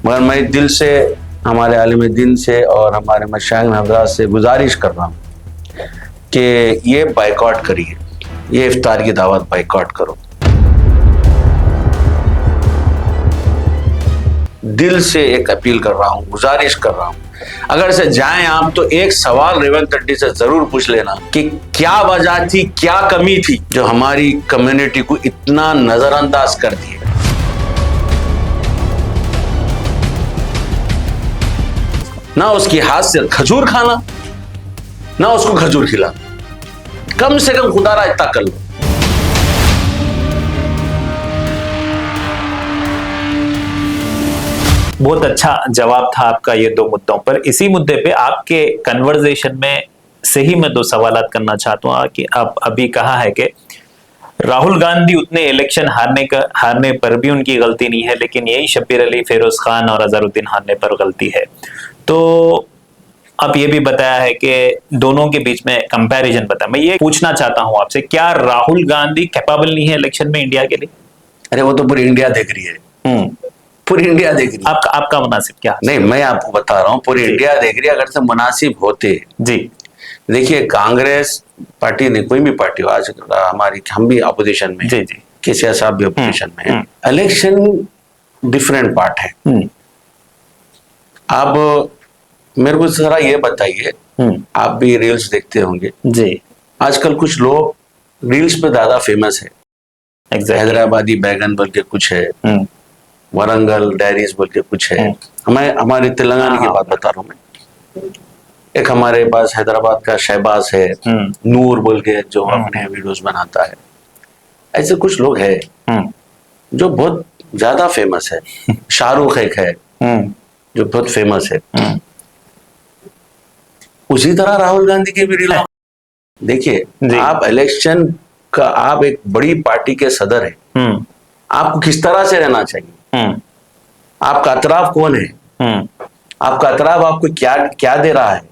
मगर मैं दिल से हमारे आलिम दीन से और हमारे मशाइख हज़रात से गुजारिश कर रहा हूँ कि ये बाइकआउट करिए, ये इफ्तार की दावत बाइकआउट करो। दिल से एक अपील कर रहा हूँ, गुजारिश कर रहा हूँ, अगर से जाएं आप तो एक सवाल रेवंत रेड्डी से जरूर पूछ लेना कि क्या वजह थी, क्या कमी थी जो हमारी कम्युनिटी को इतना नजरअंदाज कर दिए। ना उसकी हाथ से खजूर खाना, ना उसको खजूर खिलाना, कम से कम खुदारा इतना कर लो। बहुत अच्छा जवाब था आपका ये दो मुद्दों पर। इसी मुद्दे पे आपके कन्वर्सेशन में से ही मैं दो सवालात करना चाहता हूँ कि आप अभी कहा है कि राहुल गांधी उतने इलेक्शन हारने पर भी उनकी गलती नहीं है, लेकिन यही शब्बीर अली, फिरोज खान और अजहरुद्दीन हारने पर गलती है। तो आप ये भी बताया है कि दोनों के बीच में कंपैरिजन बताया। मैं ये पूछना चाहता हूँ आपसे, क्या राहुल गांधी कैपेबल नहीं है इलेक्शन में इंडिया के लिए? अरे वो तो पूरी इंडिया देख रही है, पूरी इंडिया देख रही है। आपका मुनासिब क्या? नहीं, मैं आपको बता रहा हूँ पूरी इंडिया देख रही है। अगर से मुनासिब होते जी, देखिए कांग्रेस पार्टी ने, कोई भी पार्टी हो, आज हमारी हम भी अपोजिशन में, जी जी, केसीआर साहब भी अपोजिशन में है। इलेक्शन डिफरेंट पार्ट है। अब मेरे को जरा ये बताइए, आप भी रील्स देखते होंगे जी, आजकल कुछ लोग रील्स पे ज्यादा फेमस है। हैदराबादी बैगन बोल के कुछ है, वरंगल डायरीज बोल के कुछ है। हमारे तेलंगाना की बात बता रहा हूँ मैं। एक हमारे पास हैदराबाद का शहबाज है, नूर बोल के, जो अपने वीडियोस बनाता है। ऐसे कुछ लोग हैं जो बहुत ज्यादा फेमस है। शाहरुख एक है जो बहुत फेमस है। उसी तरह राहुल गांधी की भी रील। देखिए, आप इलेक्शन का, आप एक बड़ी पार्टी के सदर है, आपको किस तरह से रहना चाहिए, आपका अतराफ कौन है, आपका अतराफ आपको क्या क्या दे रहा है,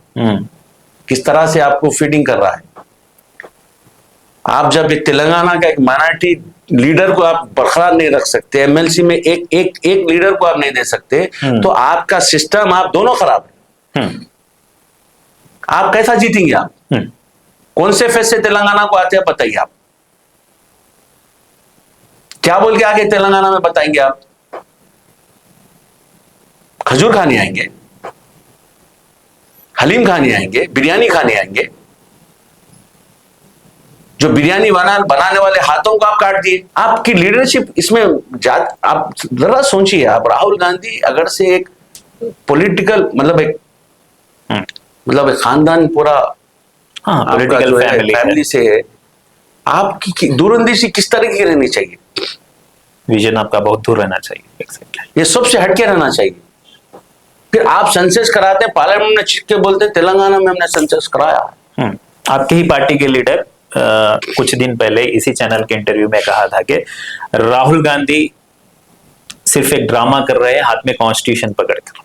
किस तरह से आपको फीडिंग कर रहा है। आप जब एक तेलंगाना का एक माइनॉरिटी लीडर को आप बरकरार नहीं रख सकते, एमएलसी में एक लीडर को आप नहीं दे सकते, तो आपका सिस्टम, आप दोनों खराब है। आप कैसा जीतेंगे? आप कौन से फेस से तेलंगाना को आते हैं बताइए। आप क्या बोल के आगे तेलंगाना में बताएंगे? आप खजूर खाने आएंगे, हलीम खाने आएंगे, बिरयानी खाने आएंगे। जो बिरयानी बनाने वाले हाथों को आप काट दिए। आपकी लीडरशिप इसमें आप जरा सोचिए। आप राहुल गांधी अगर से एक पॉलिटिकल मतलब एक खानदान पूरा, आपका जो है फैमिली से है, आपकी दूरअंदेशी किस तरह की रहनी चाहिए? विजन आपका बहुत दूर रहना चाहिए, ये सबसे हटके रहना चाहिए। फिर आप सेंसस कराते हैं, पार्लियामेंट में छिप के बोलते हैं तेलंगाना में हमने सेंसस कराया। आपकी ही पार्टी के लीडर कुछ दिन पहले इसी चैनल के इंटरव्यू में कहा था कि राहुल गांधी सिर्फ एक ड्रामा कर रहे हैं, हाथ में कॉन्स्टिट्यूशन पकड़कर,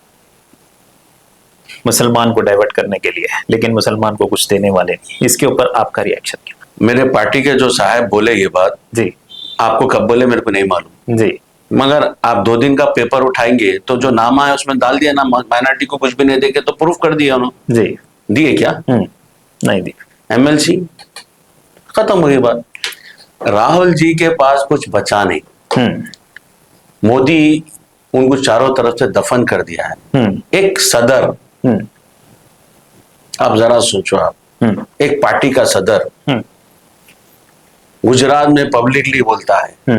मुसलमान को डाइवर्ट करने के लिए, लेकिन मुसलमान को कुछ देने वाले नहीं। इसके ऊपर आपका रिएक्शन क्या? मेरे पार्टी के जो साहब बोले ये बात जी, आपको कब बोले मेरे को नहीं मालूम जी, मगर आप 2 दिन का पेपर उठाएंगे तो जो नामा है उसमें डाल दिया ना, माइनॉरिटी को कुछ भी नहीं देके तो प्रूफ कर दिया उन्होंने जी। दिए क्या? नहीं दिए। एमएलसी खत्म हुई बात। राहुल जी के पास कुछ बचा नहीं। मोदी उनको चारों तरफ से दफन कर दिया है। एक सदर, आप जरा सोचो, आप एक पार्टी का सदर गुजरात में पब्लिकली बोलता है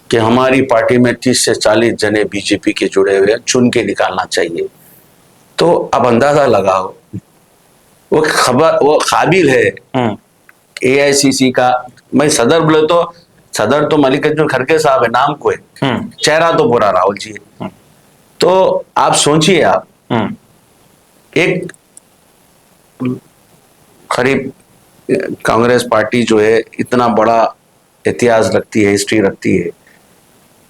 कि हमारी पार्टी में 30 से 40 जने बीजेपी के जुड़े हुए, चुन के निकालना चाहिए। तो अब अंदाजा लगाओ वो काबिल है एआईसीसी का। मैं सदर बोले तो सदर तो मल्लिकार्जुन खड़गे साहब है, नाम को है, चेहरा तो पूरा राहुल जी है। तो आप सोचिए, आप एक करीब कांग्रेस पार्टी जो है इतना बड़ा इतिहास रखती है, हिस्ट्री रखती है,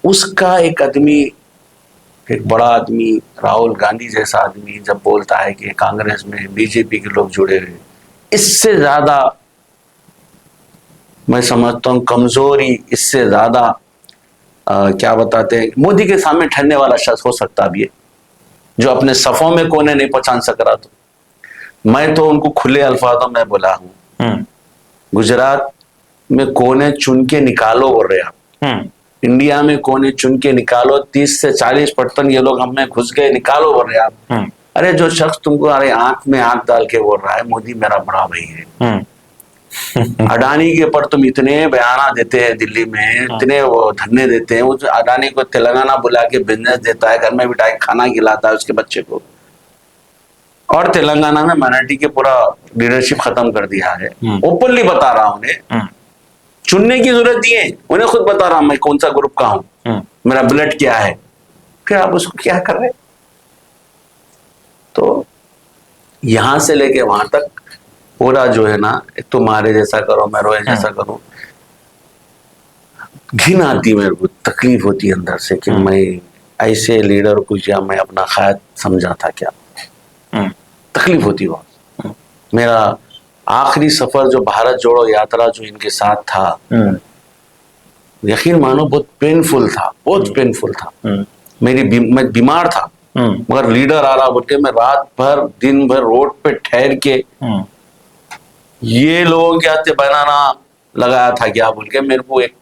उसका एक आदमी, एक बड़ा आदमी, राहुल गांधी जैसा आदमी जब बोलता है कि कांग्रेस में बीजेपी के लोग जुड़े हुए, इससे ज्यादा मैं समझता हूँ कमजोरी, इससे ज्यादा क्या बताते हैं, मोदी के सामने ठहरने वाला शख्स हो सकता भी है। जो अपने सफों में कोने नहीं पहचान सक रहा। तो मैं तो उनको खुले अल्फाजों में बोला हूं, गुजरात में कोने चुन के निकालो बोल रहे आप, इंडिया में कोने चुन के निकालो, 30 से 40% ये लोग हमें घुस गए, निकालो बोल रहे आप। अरे जो शख्स तुमको अरे आंख में आंख डाल के बोल रहा है मोदी मेरा बड़ा भाई है, अडानी के ऊपर तुम इतने बयाना देते हैं, दिल्ली में इतने वो धरने देते हैं, उस अडानी को तेलंगाना बुला के बिजनेस देता है, घर में बिठा के खाना खिलाता है उसके बच्चे को, और तेलंगाना में माइनॉरिटी के पूरा लीडरशिप खत्म कर दिया है। ओपनली बता रहा हूं, उन्हें चुनने की जरूरत नहीं है, उन्हें खुद बता रहा हूं मैं कौन सा ग्रुप का हूं, मेरा ब्लड क्या है, फिर आप उसको क्या कर रहे। तो यहां से लेके वहां तक पूरा जो है ना, तुम्हारे जैसा करो मैं रोए जैसा करूं, घिन आती मेरे को, तकलीफ होती है अंदर से कि मैं ऐसे लीडर को या मैं अपना ख्याल समझा था क्या, तकलीफ होती बहुत। मेरा आखिरी सफर जो भारत जोड़ो यात्रा जो इनके साथ था, यकीन मानो बहुत पेनफुल था, बहुत पेनफुल था। मैं बीमार था, मगर लीडर आ रहा बोल के मैं रात भर दिन भर रोड पे ठहर के ये लोग क्या थे बनाना लगाया था क्या बोल के, मेरे को एक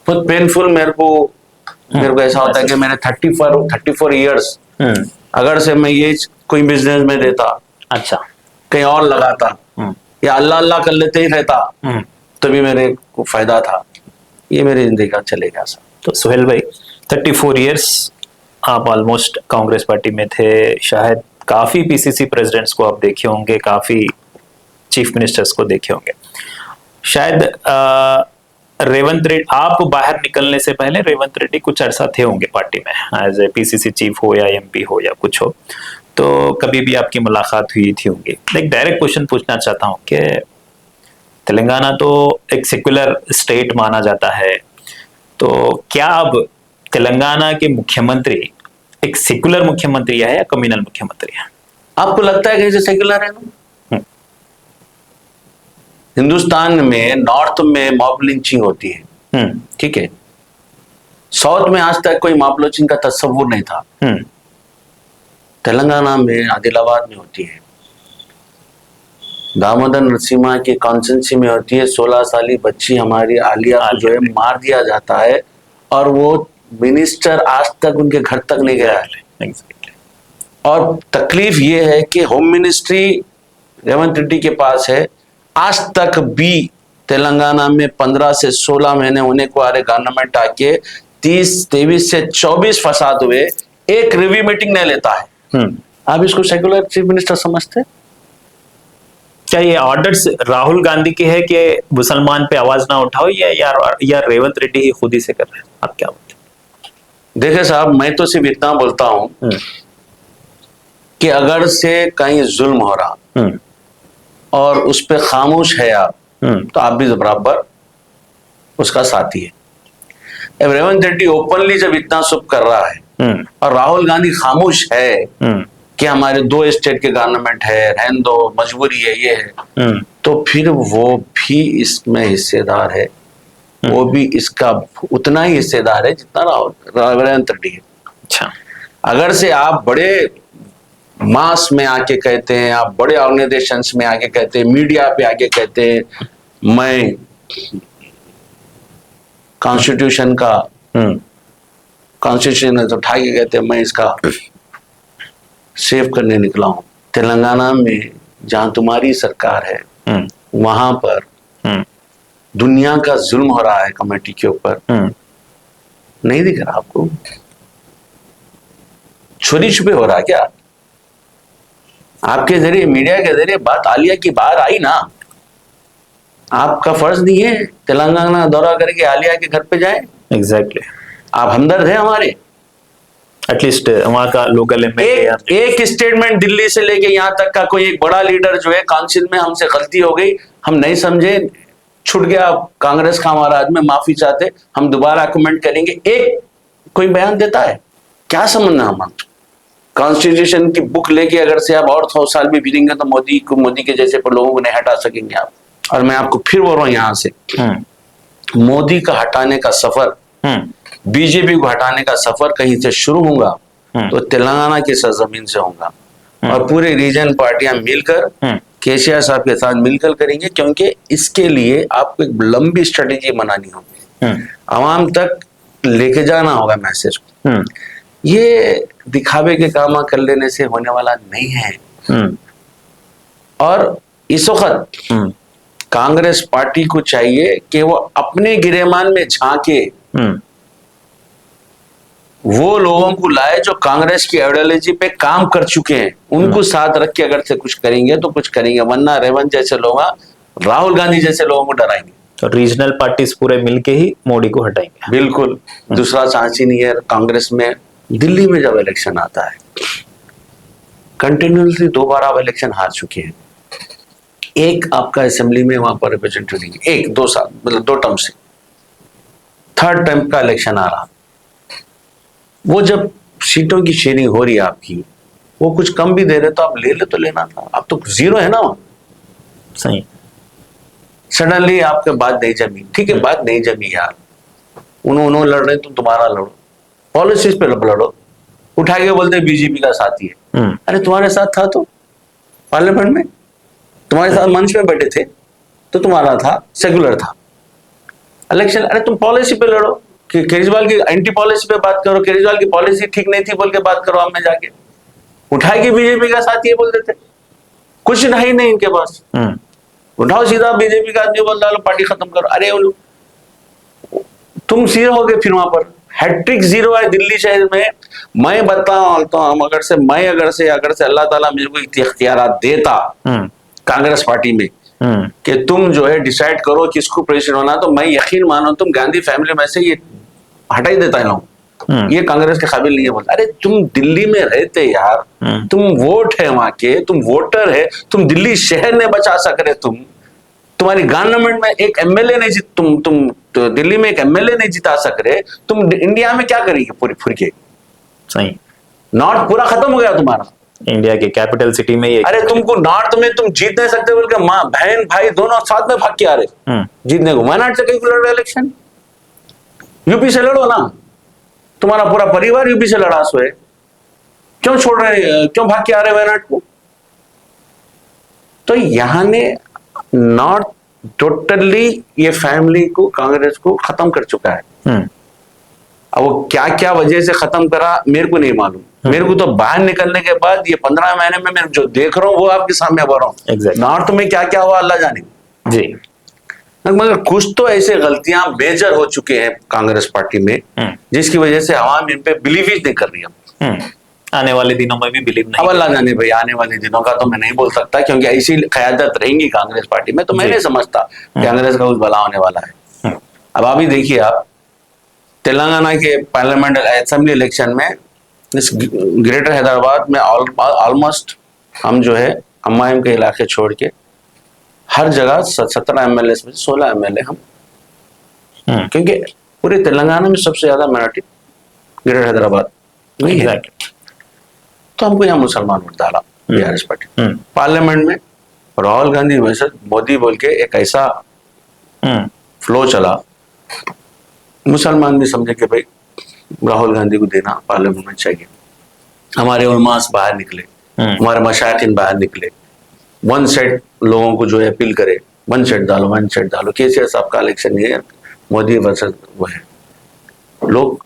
बहुत पेनफुल, मेरे को ऐसा होता है कि मैंने 34 इयर्स अगर से मैं ये कोई बिजनेस में देता, अच्छा कहीं और लगाता या अल्लाह अल्लाह कर लेते ही रहता, तभी मेरे को फायदा था। ये मेरी जिंदगी का चलेगा सर। तो सुहेल भाई 34 इयर्स आप ऑलमोस्ट कांग्रेस पार्टी में थे, शायद काफी पीसीसी प्रेसिडेंट्स को आप देखे होंगे, काफी चीफ मिनिस्टर्स को देखे होंगे, शायद रेवंत रेड्डी, आप बाहर निकलने से पहले रेवंत रेड्डी कुछ अरसा थे होंगे पार्टी में एज ए पीसीसी चीफ हो या एमपी हो या कुछ हो, तो कभी भी आपकी मुलाकात हुई थी होंगी। एक डायरेक्ट क्वेश्चन पूछना चाहता हूँ कि तेलंगाना तो एक सेक्युलर स्टेट माना जाता है, तो क्या अब तेलंगाना के मुख्यमंत्री एक सेक्युलर मुख्यमंत्री है या कम्युनल मुख्यमंत्री है? आपको लगता है कि सेक्युलर है ना? हिंदुस्तान में नॉर्थ में मॉब लिंचिंग होती है, ठीक है, साउथ में आज तक कोई मॉब लिंचिंग का तस्वुर नहीं था, तेलंगाना में आदिलाबाद में होती है, दामोदर नरसिम्हा की कॉन्स्टिट्यूंसी में होती है। 16 साली बच्ची हमारी आलिया को जो है मार दिया जाता है और वो मिनिस्टर आज तक उनके घर तक नहीं गया है। और तकलीफ ये है कि होम मिनिस्ट्री रेवंत रेड्डी के पास है, आज तक भी तेलंगाना में 15 से 16 महीने होने को आ रहे, गवर्नमेंट आके 23 से 24 फसाद हुए, एक रिव्यू मीटिंग नहीं लेता है। आप इसको सेक्युलर चीफ मिनिस्टर समझते? क्या ये ऑर्डर्स राहुल गांधी के है कि मुसलमान पे आवाज ना उठाओ, या रेवंत रेड्डी ही खुद ही से कर रहे हैं? आप क्या बोलते हैं? देखिए साहब, मैं तो सिर्फ इतना बोलता हूं कि अगर से कहीं जुल्म हो रहा और उस पर खामोश है आप, तो आप भी बराबर उसका साथी है। अब रेवंत रेड्डी ओपनली जब इतना सब कर रहा है और राहुल गांधी खामोश है कि हमारे 2 स्टेट के गवर्नमेंट है, रहने दो, मजबूरी है, ये है, तो फिर वो भी इसमें हिस्सेदार है, वो भी इसका उतना ही हिस्सेदार है जितना रेवंत रेड्डी है। अच्छा, अगर से आप बड़े मास में आके कहते हैं, आप बड़े ऑर्गेनाइजेशंस में आके कहते हैं, मीडिया पे आके कहते हैं मैं कॉन्स्टिट्यूशन उठा के कहते हैं मैं इसका सेव करने निकला हूं, तेलंगाना में जहां तुम्हारी सरकार है वहां पर दुनिया का जुल्म हो रहा है कमेटी के ऊपर, नहीं दिख रहा आपको? चोरी छुपे हो रहा क्या? आपके जरिए, मीडिया के जरिए बात आलिया की बाहर आई ना, आपका फर्ज नहीं है तेलंगाना दौरा करके आलिया के घर पे जाए? एग्जैक्टली, आप हमदर्द हैं हमारे, एटलीस्ट वहां का लोकल एक स्टेटमेंट दिल्ली से लेके यहाँ तक का कोई एक बड़ा लीडर जो है काउंसिल में हमसे गलती हो गई, हम नहीं समझे, छूट गया कांग्रेस का हमारा आदमी, माफी चाहते, हम दोबारा कमेंट करेंगे, एक कोई बयान देता है? क्या समझना हम कॉन्स्टिट्यूशन की बुक लेके अगर से आप और 100 साल भी बीतेंगे तो मोदी के जैसे पर लोगों को नहीं हटा सकेंगे आप। और मैं आपको फिर बोल रहा हूं यहां से, मोदी का हटाने का सफर, बीजेपी को हटाने का सफर कहीं से शुरू होगा तो तेलंगाना की सरजमीन से होगा और पूरे रीजन पार्टियां मिलकर केसीआर साहब के साथ मिलकर करेंगे, क्योंकि इसके लिए आपको एक लंबी स्ट्रेटेजी बनानी होगी, आवाम तक लेके जाना होगा मैसेज को। ये दिखावे के काम कर लेने से होने वाला नहीं है। और इस वक्त कांग्रेस पार्टी को चाहिए कि वो अपने गिरेबान में झांके, वो लोगों को लाए जो कांग्रेस की आइडियोलॉजी पे काम कर चुके हैं, उनको साथ रख के अगर से कुछ करेंगे तो कुछ करेंगे, वरना रेवंत जैसे लोग राहुल गांधी जैसे लोगों को डराएंगे। तो रीजनल पार्टीज पूरे मिलके ही मोदी को हटाएंगे। बिल्कुल, दूसरा चांस ही नहीं है कांग्रेस में। दिल्ली में जब इलेक्शन आता है, कंटिन्यूसली 2 बार आप इलेक्शन हार चुके हैं। एक आपका असेंबली में वहां पर रिप्रेजेंटेटिव, 1-2 साल मतलब 2 टर्म से, 3rd टाइम का इलेक्शन आ रहा, वो जब सीटों की शेयरिंग हो रही है आपकी, वो कुछ कम भी दे रहे तो आप ले ले तो लेना था, अब तो 0 है ना। सही, सडनली आपके बात नहीं जमी, ठीक है बात नहीं जमी यार, उन्होंने लड़ रहे तुम तुम्हारा लड़ो, पॉलिसीज पे लड़ो, उठा के बोलते बीजेपी का साथी है। अरे तुम्हारे साथ था तो पार्लियामेंट में, तुम्हारे साथ मंच में बैठे थे तो तुम्हारा था, सेकुलर था। इलेक्शन, अरे तुम पॉलिसी पे लड़ो, कि केजरीवाल की एंटी पॉलिसी पे बात करो, केजरीवाल की पॉलिसी ठीक नहीं थी बोल के बात करो, आपने जाके उठाए कि बीजेपी का साथी है बोल देते, कुछ नहीं नहीं इनके पास, उठाओ सीधा बीजेपी का आदमी बोल डालो, पार्टी खत्म करो। अरे तुम 0 हो गए, फिर वहां पर हैट्रिक 0 है दिल्ली शहर में। मैं बताता हूं, अगर से अल्लाह ताला मेरे को इख्तियारात देता कांग्रेस पार्टी में कि तुम जो है डिसाइड करो किसको प्रेसिडेंट होना, तो मैं यकीन मानो तुम गांधी फैमिली में से ये हटा ही देता है, ये कांग्रेस के काबिल नहीं है बोलता। अरे तुम दिल्ली में रहते यार, तुम वोट है वहां के, तुम वोटर है, तुम दिल्ली शहर ने बचा सक रहे, तुम्हारी गवर्नमेंट में एक एमएलए नहीं जीत, तुम तो दिल्ली में एक एमएलए नहीं जिता सक रहे, तुम इंडिया में क्या करेंगे पूरी फुर के। सही, नॉर्थ पूरा खत्म हो गया तुम्हारा, इंडिया की कैपिटल सिटी में ये। अरे तुमको नॉर्थ में तुम जीत नहीं सकते बोल के माँ बहन भाई दोनों साथ में भाग के आ रहे जीतने को। वायनाड से कहीं लड़ रहे इलेक्शन, यूपी से लड़ो ना, तुम्हारा पूरा परिवार यूपी से लड़ा सो है, क्यों छोड़ रहे, क्यों भाग के आ रहे वायनाड को। तो यहाँ ने नॉर्थ टोटली ये फैमिली को, कांग्रेस को खत्म कर चुका है। अब वो क्या क्या वजह से खत्म करा मेरे को नहीं मालूम, मेरे को तो बाहर निकलने के बाद ये 15 महीने में मैं जो देख रहा हूँ वो आपके सामने बोल रहा हूँ। exactly. नॉर्थ में क्या क्या हुआ अल्लाह जाने जी, मगर कुछ तो ऐसे गलतियां मेजर हो चुके हैं कांग्रेस पार्टी में, जिसकी वजह से आवाम इन पे बिलीव ही नहीं कर रही है। आने वाले दिनों में भी बिलीव नहीं। अब अल्लाह जाने भाई, आने वाले दिनों का तो मैं नहीं बोल सकता, क्योंकि ऐसी क़यादत रहेंगी कांग्रेस पार्टी में, तो मैं नहीं समझता कांग्रेस का कुछ भला होने वाला है। अब अभी देखिए आप तेलंगाना के पार्लियामेंट असेंबली इलेक्शन में, इस ग्रेटर हैदराबाद में ऑलमोस्ट हम जो है अम्मायम के इलाके छोड़ के हर जगह 17 एमएलए में 16 एमएलए हम, क्योंकि पूरे तेलंगाना में सबसे ज्यादा माइनॉरिटी ग्रेटर हैदराबाद नहीं है, तो हमको यहाँ मुसलमान वोट डाला बीआरएस पार्टी। पार्लियामेंट में राहुल गांधी वर्सेस मोदी बोल के एक ऐसा फ्लो चला, मुसलमान भी समझे कि भाई राहुल गांधी को देना पार्लियामेंट में चाहिए। हमारे उलमास बाहर निकले, हमारे मशाइखिन बाहर निकले, 1 सेट लोगों को जो है अपील करे, 1 सेट डालो, 1 सेट डालो। केसीआर साहब का इलेक्शन नहीं है, मोदी वर्सेस वो है, लोग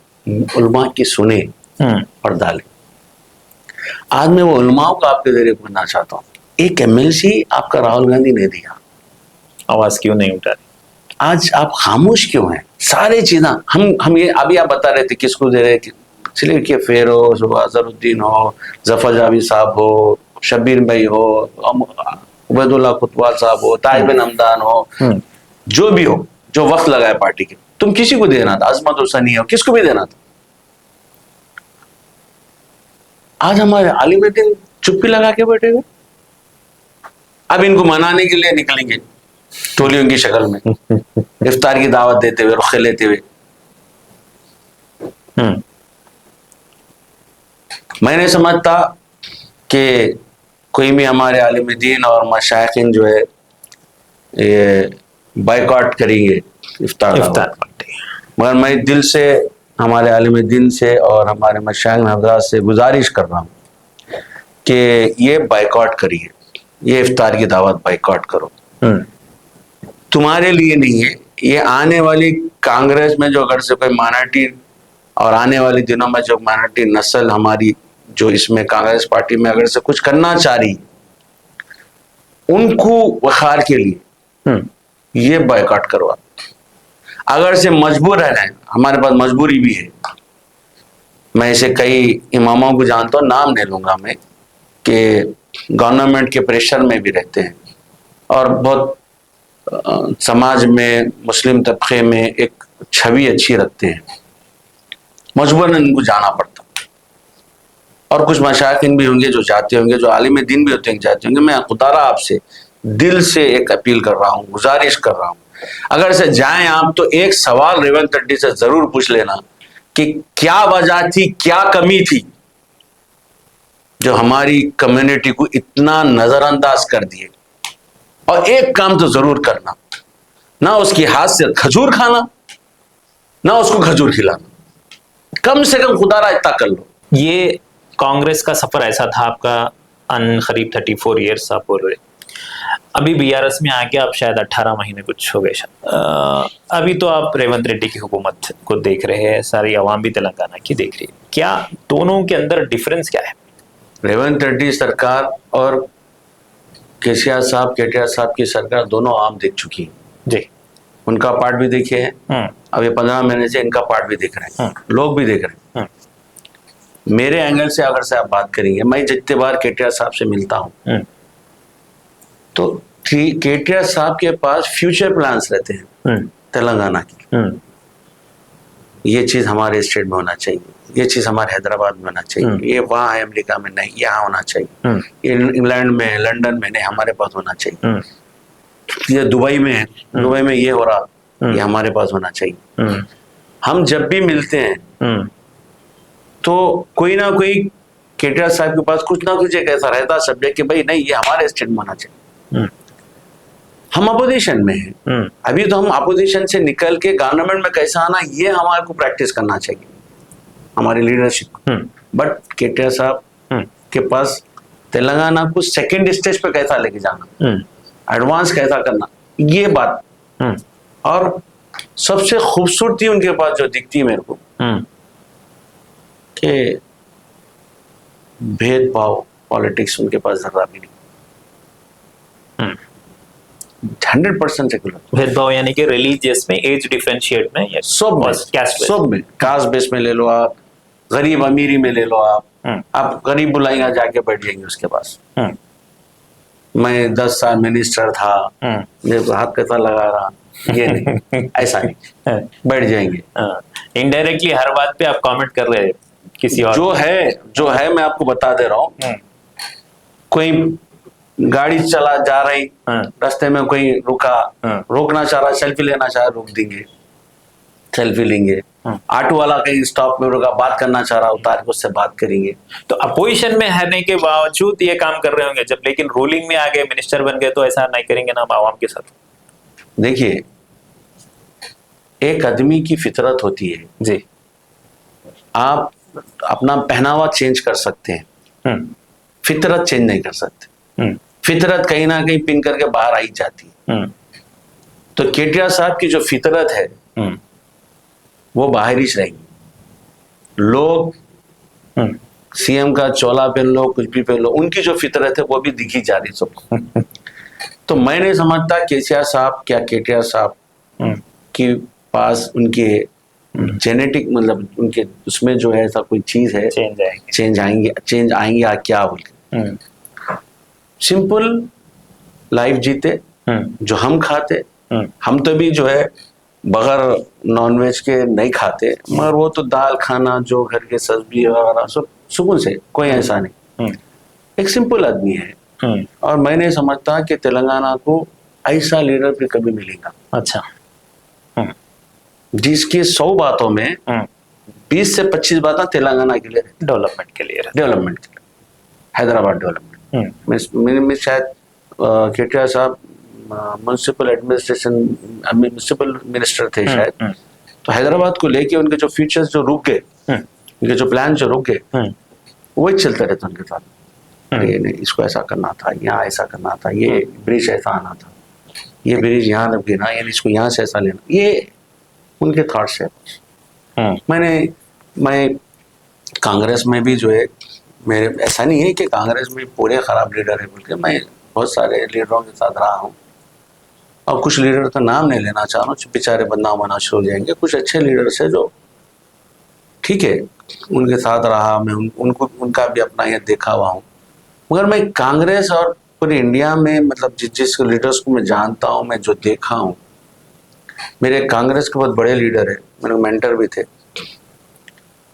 उलमा की सुने और डाले। आज मैं वो उलमाओं को आपके जरिए कहना चाहता हूँ, एक एमएलसी आपका राहुल गांधी ने दिया, आवाज क्यों नहीं उठा रही? आज आप खामोश क्यों हैं? सारे चीजें हम ये अभी आप बता रहे थे किसको दे रहे, चलिए कि फेर हो, अजहरुद्दीन हो, जफर जावेद साहब हो, शब्बीर भाई हो, उबैदुल्लाह कुतवाल साहब हो, ताहिर बिन हमदान हो, जो भी हो, जो वक्त लगाए पार्टी के, तुम किसी को देना था, अजमत हुसैनी हो, किसको भी देना था। आज हमारे आलिमुद्दीन चुप्पी लगा के बैठे हुए, अब इनको मनाने के लिए निकलेंगे टोलियों की शक्ल में, इफ्तार की दावत देते हुए, रुखे लेते हुए। मैं नहीं समझता कि कोई भी हमारे आलिम दीन और मशाइखिन जो है ये बाइकआउट करेंगे इफ्तार पार्टी, मगर मैं दिल से हमारे आलिम दिन से और हमारे मशाइख हज़रात से गुजारिश कर रहा हूँ कि ये बाइकआउट करिए, ये इफ्तार की दावत बाइकआउट करो। तुम्हारे लिए नहीं है, ये आने वाली कांग्रेस में जो अगर से कोई माइनॉरिटी और आने वाले दिनों में जो माइनॉरिटी नस्ल हमारी जो इसमें कांग्रेस पार्टी में अगर से कुछ करना चाह रही, उनको वखार के लिए ये बाइकआउट करवा। अगर से मजबूर रहना है, हमारे पास मजबूरी भी है। मैं ऐसे कई इमामों को जानता हूँ, नाम नहीं लूंगा मैं, कि गवर्नमेंट के प्रेशर में भी रहते हैं और बहुत समाज में मुस्लिम तबके में एक छवि अच्छी रखते हैं, मजबूरन इनको जाना पड़ता। और कुछ मशाइखिन भी होंगे जो जाते होंगे, जो आलिम दिन भी होते हैं जाते होंगे। मैं खुदारा आपसे दिल से एक अपील कर रहा हूँ, गुजारिश कर रहा हूँ, अगर से जाएं आप तो एक सवाल रेवंत रेड्डी से जरूर पूछ लेना कि क्या वजह थी, क्या कमी थी जो हमारी कम्युनिटी को इतना नजरअंदाज कर दिए। और एक काम तो जरूर करना, ना उसके हाथ से खजूर खाना, ना उसको खजूर खिलाना, कम से कम खुदारा इतना कर लो। ये कांग्रेस का सफर ऐसा था आपका, करीब 34 ईयर्स आप बोल रहे, अभी बीआरएस में आके आप शायद 18 महीने कुछ हो गए शायद। अभी तो आप रेवंत रेड्डी की हुकूमत को देख रहे हैं, सारी आवाम भी तेलंगाना की देख रही है, क्या दोनों के अंदर डिफरेंस क्या है? रेवंत रेड्डी सरकार और केसीआर साहब की सरकार दोनों आम देख चुकी है जी, उनका पार्ट भी देखे हैं। अब ये 15 महीने से इनका पार्ट भी देख रहे हैं, लोग भी देख रहे हैं। मेरे एंगल से अगर से आप बात करेंगे, मैं जितने बार केटीआर साहब से मिलता हूं तो केटीआर साहब के पास फ्यूचर प्लान्स रहते हैं तेलंगाना की। ये चीज हमारे स्टेट में होना चाहिए, ये चीज हमारे हैदराबाद में होना चाहिए, ये वहाँ है अमेरिका में नहीं, यहाँ होना चाहिए, ये इंग्लैंड में, लंदन में नहीं, हमारे पास होना चाहिए। ये दुबई में है, दुबई में ये हो रहा, ये हमारे पास होना चाहिए। हम जब भी मिलते हैं तो कोई ना कोई केटीआर साहब के पास कुछ ना कुछ एक ऐसा रहता सब्जेक्ट कि भाई नहीं, ये हमारे स्टेट में होना चाहिए। हम अपोजिशन में हैं, अभी तो हम अपोजिशन से निकल के गवर्नमेंट में कैसा आना, ये हमारे को प्रैक्टिस करना चाहिए, हमारी लीडरशिप। बट केटीआर साहब के पास तेलंगाना को सेकंड स्टेज पे कैसा लेके जाना, एडवांस कैसा करना, ये बात। और सबसे खूबसूरती उनके पास जो दिखती है मेरे को कि भेदभाव पॉलिटिक्स उनके पास जरा भी नहीं। 100% सेकुलर भेदभाव, यानी कि रिलीजियस में, एज डिफरेंशिएट में, या सब में कास्ट बेस में ले लो आप, गरीब अमीरी में ले लो आप गरीब बुलाएंगे जाके बैठ जाएंगे उसके पास। मैं 10 साल मिनिस्टर था, मेरे को हाथ कैसा लगा रहा, ये नहीं, ऐसा नहीं, बैठ जाएंगे। इनडायरेक्टली हर बात पे आप कमेंट कर रहे हैं किसी और, जो है मैं आपको बता दे रहा हूँ। कोई गाड़ी चला जा रही, रास्ते में कोई रुका, रोकना चाह रहा, सेल्फी लेना चाह रहा, रोक देंगे, सेल्फी लेंगे। ऑटो वाला कहीं स्टॉप में रुका, बात करना चाह रहा, उतार के उससे बात करेंगे। तो अपोजिशन में रहने के बावजूद ये काम कर रहे होंगे, जब लेकिन रूलिंग में आ गए, मिनिस्टर बन गए, तो ऐसा नहीं करेंगे ना आवाम के साथ? देखिए, एक आदमी की फितरत होती है जी, आप अपना पहनावा चेंज कर सकते हैं, फितरत चेंज नहीं कर सकते। फितरत कहीं ना कहीं पिन करके बाहर आई जाती है। तो केटीआर साहब की जो फितरत है वो बाहर ही रहेगी। लोग सीएम का चोला पहन लो, कुछ भी पहन लो, उनकी जो फितरत है वो भी दिखी जा रही सबको। तो मैं नहीं समझता केसीआर साहब क्या केटीआर साहब के पास उनके जेनेटिक, मतलब उनके उसमें जो है ऐसा कोई चीज है, चेंज आएंगे या क्या बोल के। सिंपल लाइफ जीते जो हम खाते, हम तो भी जो है बगैर नॉनवेज के नहीं खाते, मगर वो तो दाल खाना, जो घर के सब्जी वगैरह सब सुकून से, कोई ऐसा नहीं, एक सिंपल आदमी है। और मैं नहीं समझता कि तेलंगाना को ऐसा लीडर भी कभी मिलेगा। अच्छा, जिसकी 100 बातों में 20 से 25 बातें तेलंगाना के लिए, डेवलपमेंट के लिए, हैदराबाद डेवलपमेंट में शायद केटीआर साहब म्युनिसिपल एडमिनिस्ट्रेशन, म्युनिसिपल मिनिस्टर थे शायद, तो हैदराबाद को लेके उनके जो फ्यूचर्स जो रुक गए, उनके जो प्लान जो रुक गए, वही चलते रहते उनके साथ। ये नहीं, इसको ऐसा करना था, यहाँ ऐसा करना था, ये ब्रिज ऐसा आना था, ये ब्रिज यहाँ लग गिना, ये इसको यहाँ से ऐसा लेना, ये उनके थॉट्स है। मैं कांग्रेस में भी जो है, मेरे ऐसा नहीं है कि कांग्रेस में पूरे खराब लीडर है बोल के, मैं बहुत सारे लीडरों के साथ रहा हूँ, और कुछ लीडर तो नाम नहीं लेना चाह रहा हूँ, बेचारे बदनाम होना शुरू हो जाएंगे। कुछ अच्छे लीडर्स है जो ठीक है, उनके साथ रहा मैं, उनको उनका भी अपना ये देखा हुआ हूँ। मगर मैं कांग्रेस और पूरे इंडिया में मतलब जिस लीडर्स को मैं जानता हूँ, मैं जो देखा हूँ, मेरे कांग्रेस के बहुत बड़े लीडर है, मेरे मेंटर भी थे,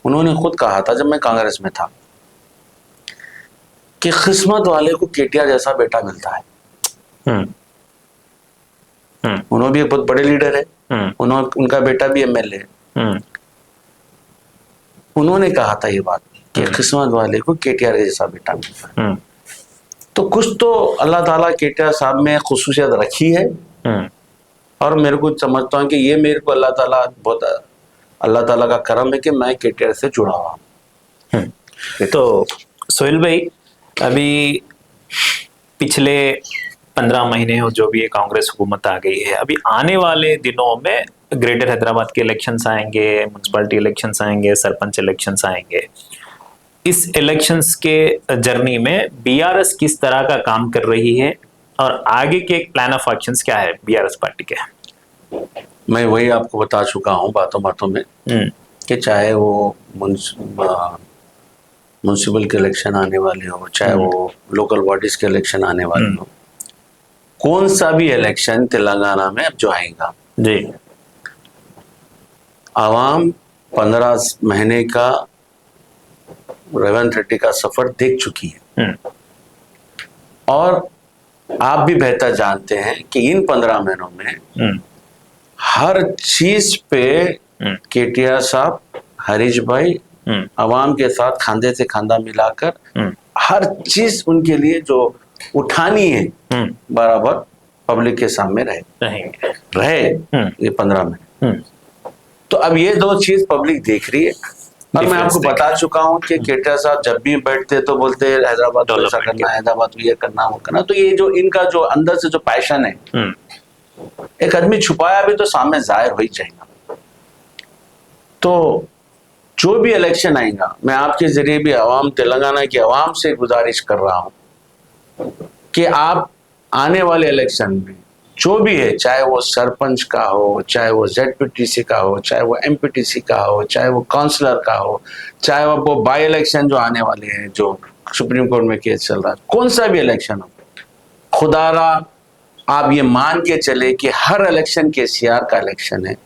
उन्होंने खुद कहा था जब मैं कांग्रेस में था कि किस्मत वाले को केटीआर जैसा बेटा मिलता है। उन्होंने भी एक बहुत बड़े लीडर है, उनका बेटा भी एमएलए है। उन्होंने कहा था ये बात कि किस्मत वाले को केटीआर जैसा बेटा मिलता है। तो कुछ तो अल्लाह ताला केटीआर साहब में खुसूसियत रखी है, और मेरे को समझता हूँ कि ये मेरे को अल्लाह ताला का करम है कि मैं केटीआर से जुड़ा हुआ हूँ। तो सोहेल भाई, अभी पिछले 15 महीने हो जो भी ये कांग्रेस हुकूमत आ गई है, अभी आने वाले दिनों में ग्रेटर हैदराबाद के इलेक्शंस आएंगे, म्युनिसिपैलिटी इलेक्शंस आएंगे, सरपंच इलेक्शंस आएंगे। इस इलेक्शंस के जर्नी में बीआरएस किस तरह का काम कर रही है, और आगे के प्लान ऑफ एक्शंस क्या है बीआरएस पार्टी के? मैं वही आपको बता चुका हूँ बातों बातों में कि चाहे वो म्युनिसिपल के इलेक्शन आने वाले हो, चाहे वो लोकल बॉडीज के इलेक्शन आने वाले हो, कौन सा भी इलेक्शन तेलंगाना में अब जो आएगा जी, आवाम 15 महीने का रेवंत रेड्डी का सफर देख चुकी है, और आप भी बेहतर जानते हैं कि इन 15 महीनों में हर चीज पे केटीआर साहब, हरीश भाई आवाम के साथ खांधे से खांधा मिलाकर हर चीज उनके लिए जो उठानी है बराबर पब्लिक के सामने रहे ये 15 महीने। तो अब ये दो चीज पब्लिक देख रही है, और मैं आपको बता चुका हूँ कि केटीआर साहब जब भी बैठते तो बोलते हैदराबाद को ऐसा करना, हैदराबाद को ये करना, वो करना। तो ये जो इनका जो अंदर से जो पैशन है, एक आदमी छुपाया भी तो सामने जाहिर हो ही जाएगा। तो जो भी इलेक्शन आएगा, मैं आपके जरिए भी आवाम, तेलंगाना की आवाम से गुजारिश कर रहा हूं कि आप आने वाले इलेक्शन में जो भी है, चाहे वो सरपंच का हो, चाहे वो जेडपीटीसी का हो, चाहे वो एमपीटीसी का हो, चाहे वो काउंसलर का हो, चाहे वो बाई इलेक्शन जो आने वाले हैं, जो सुप्रीम कोर्ट में केस चल रहा है, कौन सा भी इलेक्शन हो, खुदारा आप ये मान के चले कि हर इलेक्शन केसीआर का इलेक्शन है,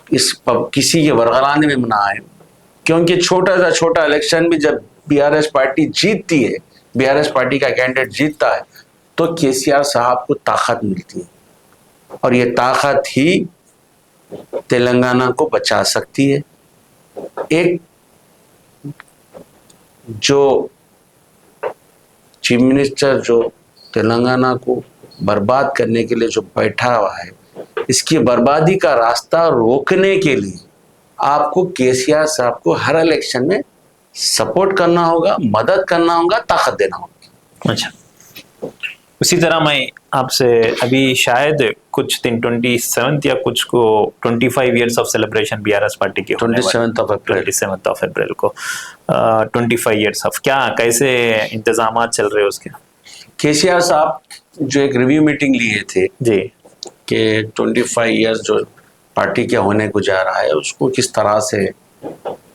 इस किसी के वरगलाने में ना आए। क्योंकि छोटा सा छोटा इलेक्शन भी जब बीआरएस पार्टी जीतती है, बीआरएस पार्टी का कैंडिडेट जीतता है, तो केसीआर साहब को ताकत मिलती है, और ये ताकत ही तेलंगाना को बचा सकती है। एक जो चीफ मिनिस्टर जो तेलंगाना को बर्बाद करने के लिए जो बैठा हुआ है, इसकी बर्बादी का रास्ता रोकने के लिए आपको केसीआर साहब को हर इलेक्शन में सपोर्ट करना होगा, मदद करना होगा, ताकत देना होगा। अच्छा, उसी तरह मैं आपसे अभी शायद कुछ दिन 27 या कुछ को 25 years of celebration BRS party के 27 ऑफ अप्रैल को 25 इयर्स ऑफ, क्या कैसे इंतजाम चल रहे हैं उसके? केसीआर साहब जो एक रिव्यू मीटिंग लिए थे जी कि 25 इयर्स जो पार्टी के होने को जा रहा है, उसको किस तरह से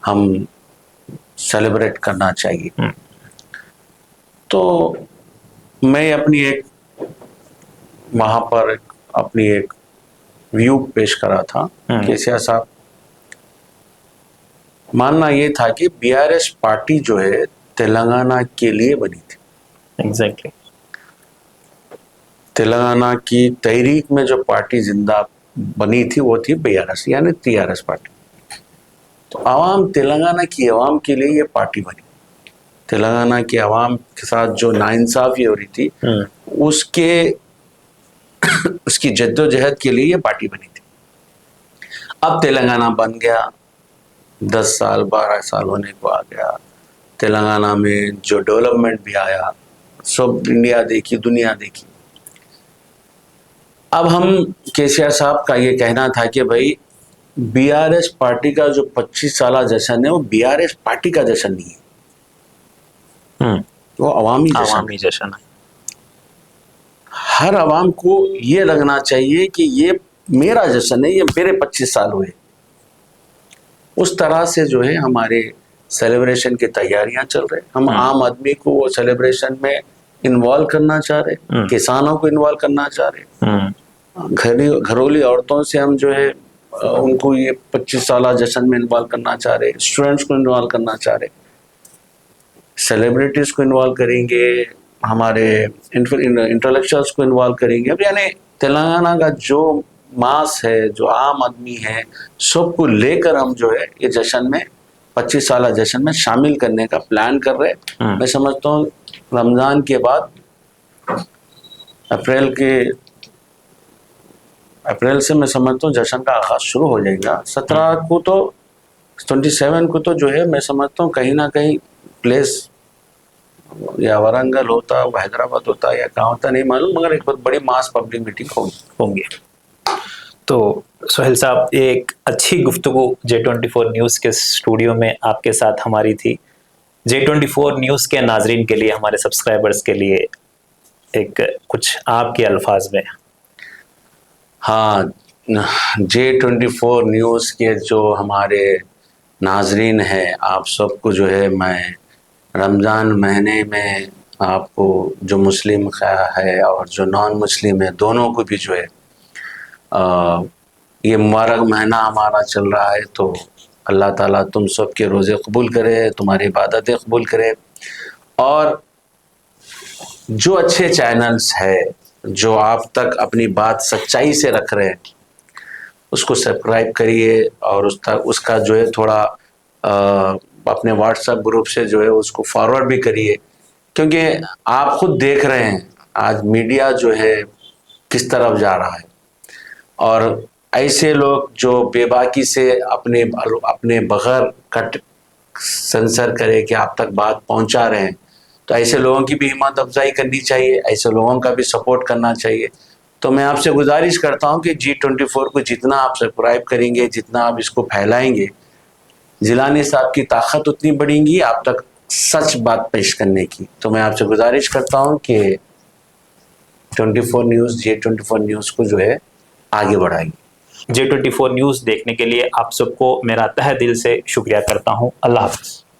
हम सेलिब्रेट करना चाहिए। तो मैं अपनी एक वहां पर अपनी एक व्यू पेश करा था। केसीआर साहब मानना ये था कि बीआरएस पार्टी जो है तेलंगाना के लिए बनी थी। एग्जैक्टली तेलंगाना की तहरीक में जो पार्टी जिंदा बनी थी वो थी बीआरएस, यानी टीआरएस पार्टी। तो आवाम, तेलंगाना की आवाम के लिए ये पार्टी बनी। तेलंगाना की आवाम के साथ जो नाइंसाफी हो रही थी उसकी जद्दोजहद के लिए ये पार्टी बनी थी। अब तेलंगाना बन गया, 10 साल 12 साल होने को आ गया। तेलंगाना में जो डेवलपमेंट भी आया, सब इंडिया देखी, दुनिया देखी। अब हम केसीआर साहब का ये कहना था कि भाई बीआरएस पार्टी का जो 25 साल जश्न है वो बीआरएस पार्टी का जश्न नहीं है, वो अवामी जश्न है। हर अवाम को ये लगना चाहिए कि ये मेरा जश्न है, ये मेरे 25 साल हुए। उस तरह से जो है हमारे सेलिब्रेशन की तैयारियां चल रहे। हम आम आदमी को वो सेलिब्रेशन में इन्वॉल्व करना चाह रहे, किसानों को इन्वॉल्व करना चाह रहे, घरेलू औरतों से हम जो है उनको ये 25 साल जश्न में इन्वॉल्व करना चाह रहे, स्टूडेंट्स को इन्वॉल्व करना चाह रहे, सेलिब्रिटीज को इन्वॉल्व करेंगे, हमारे इंटेलेक्चुअल्स को इन्वॉल्व करेंगे। अब यानी तेलंगाना का जो मास है, जो आम आदमी है, सबको लेकर हम जो है ये जश्न में 25 साल जश्न में शामिल करने का प्लान कर रहे। मैं समझता हूँ रमजान के बाद अप्रैल से मैं समझता हूँ जश्न का आगाज शुरू हो जाएगा। 17 को तो 27 को तो जो है मैं समझता हूँ कहीं ना कहीं प्लेस या वारंगल होता, हैदराबाद होता या कहाँ होता नहीं मालूम, मगर एक बहुत बड़ी मास पब्लिक मीटिंग होंगी। तो सोहेल साहब, एक अच्छी गुफ्तगू J24 न्यूज़ के स्टूडियो में आपके साथ हमारी थी। J24 न्यूज़ के नाजरीन के लिए, हमारे सब्सक्राइबर्स के लिए एक कुछ आपके अल्फाज में। हाँ, J24 न्यूज़ के जो हमारे नाजरीन हैं, आप सबको जो है मैं रमज़ान महीने में आपको जो मुस्लिम है और जो नॉन मुस्लिम है दोनों को भी जो है ये मुबारक महीना हमारा चल रहा है, तो अल्लाह ताला तुम सब के रोज़े कबूल करे, तुम्हारी इबादतें कबूल करे। और जो अच्छे चैनल्स है जो आप तक अपनी बात सच्चाई से रख रहे हैं उसको सब्सक्राइब करिए, और उसका जो है थोड़ा अपने व्हाट्सएप ग्रुप से जो है उसको फॉरवर्ड भी करिए, क्योंकि आप खुद देख रहे हैं आज मीडिया जो है किस तरफ जा रहा है। और ऐसे लोग जो बेबाकी से अपने बगैर कट सेंसर करे कि आप तक बात पहुंचा रहे हैं, तो ऐसे लोगों की भी हिम्मत अफजाई करनी चाहिए, ऐसे लोगों का भी सपोर्ट करना चाहिए। तो मैं आपसे गुजारिश करता हूं कि G24 को जितना आप सब्सक्राइब करेंगे, जितना आप इसको फैलाएंगे, जिलानी साहब की ताकत उतनी बढ़ेगी आप तक सच बात पेश करने की। तो मैं आपसे गुजारिश करता हूं कि J24 न्यूज़ को जो है आगे बढ़ाएंगे। J24 न्यूज़ देखने के लिए आप सबको मेरा तहे दिल से शुक्रिया करता हूं। अल्लाह हाफ़िज़।